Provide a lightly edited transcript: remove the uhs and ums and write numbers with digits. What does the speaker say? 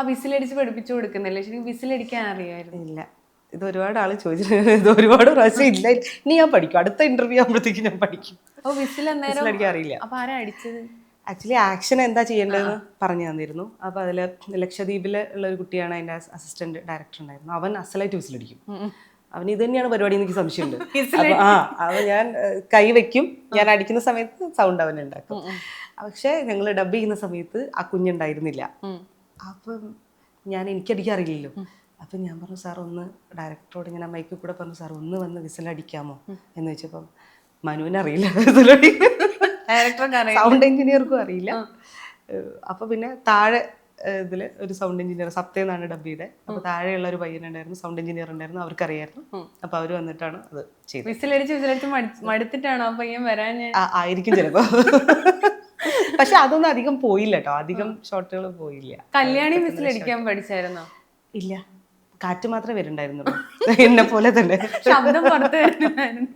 ആ വിസിലടിച്ച് പഠിപ്പിച്ചു കൊടുക്കുന്നില്ലേ? ശരിക്കും വിസിലടിക്കാൻ അറിയായിരുന്നു? ഇല്ല, ഇത് ഒരുപാട് ആള് ചോദിച്ചിട്ടുണ്ട്, ഇത് ഒരുപാട് പ്രാവശ്യം ഇല്ല ഇനി ഞാൻ പഠിക്കും, അടുത്ത ഇന്റർവ്യൂ ആകുമ്പോഴത്തേക്ക് ഞാൻ പഠിക്കും. അപ്പൊ വിസിലടിക്കാൻ അറിയില്ല. അപ്പൊ ആരാ അടിച്ചത്? ആക്ച്വലി ആക്ഷൻ എന്താ ചെയ്യേണ്ടതെന്ന് പറഞ്ഞു തന്നിരുന്നു. അപ്പോൾ അതിൽ ലക്ഷദ്വീപിൽ ഉള്ള ഒരു കുട്ടിയാണ് അതിൻ്റെ അസിസ്റ്റന്റ് ഡയറക്ടർ ഉണ്ടായിരുന്നു. അവൻ അസലായിട്ട് വിസിലടിക്കും. അവൻ ഇത് തന്നെയാണ് പരിപാടി, എനിക്ക് സംശയമുണ്ട്. അപ്പോൾ ഞാൻ കൈ വെക്കും, ഞാൻ അടിക്കുന്ന സമയത്ത് സൗണ്ട് അവൻ ഉണ്ടാക്കും. പക്ഷെ ഞങ്ങൾ ഡബ് ചെയ്യുന്ന സമയത്ത് ആ കുഞ്ഞുണ്ടായിരുന്നില്ല. അപ്പം എനിക്കടിക്കാൻ അറിയില്ലല്ലോ. അപ്പം ഞാൻ പറഞ്ഞു, സാർ ഒന്ന് ഡയറക്ടറോട് ഇങ്ങനെ മൈക്കിൽ കൂടെ പറഞ്ഞു, സാർ ഒന്ന് വന്ന് വിസിലടിക്കാമോ എന്ന് വെച്ചപ്പം മനുവിനറിയില്ല വിസിലടി, സൗണ്ട് എഞ്ചിനീയർക്കും അറിയില്ല. അപ്പൊ പിന്നെ താഴെ ഇതില് ഒരു സൗണ്ട് എഞ്ചിനീയർ സപ്തയെന്നാണ് ഡബ് ചെയ്തത്. അപ്പൊ താഴെയുള്ള ഒരു പയ്യനുണ്ടായിരുന്നു, സൗണ്ട് എഞ്ചിനീയർ ഉണ്ടായിരുന്നു, അവർക്കറിയായിരുന്നു. അപ്പൊ അവര് വന്നിട്ടാണ് അത് ചെയ്തത്. വിസിലടിച്ച് മടുത്തിട്ടാണോ ആ പയ്യൻ വരാൻ? ആയിരിക്കും ചിലപ്പോ. പക്ഷെ അതൊന്നും അധികം പോയില്ല കേട്ടോ, അധികം ഷോട്ടുകൾ പോയില്ല. കല്യാണി വിസിലടിക്കാൻ പഠിച്ചായിരുന്നോ? ഇല്ല, കാറ്റ് മാത്രമേ വരുന്നുണ്ടായിരുന്നുള്ളൂ, എന്നെ പോലെ തന്നെ. ശബ്ദം പുറത്ത് വരുന്നുണ്ടായിരുന്നു.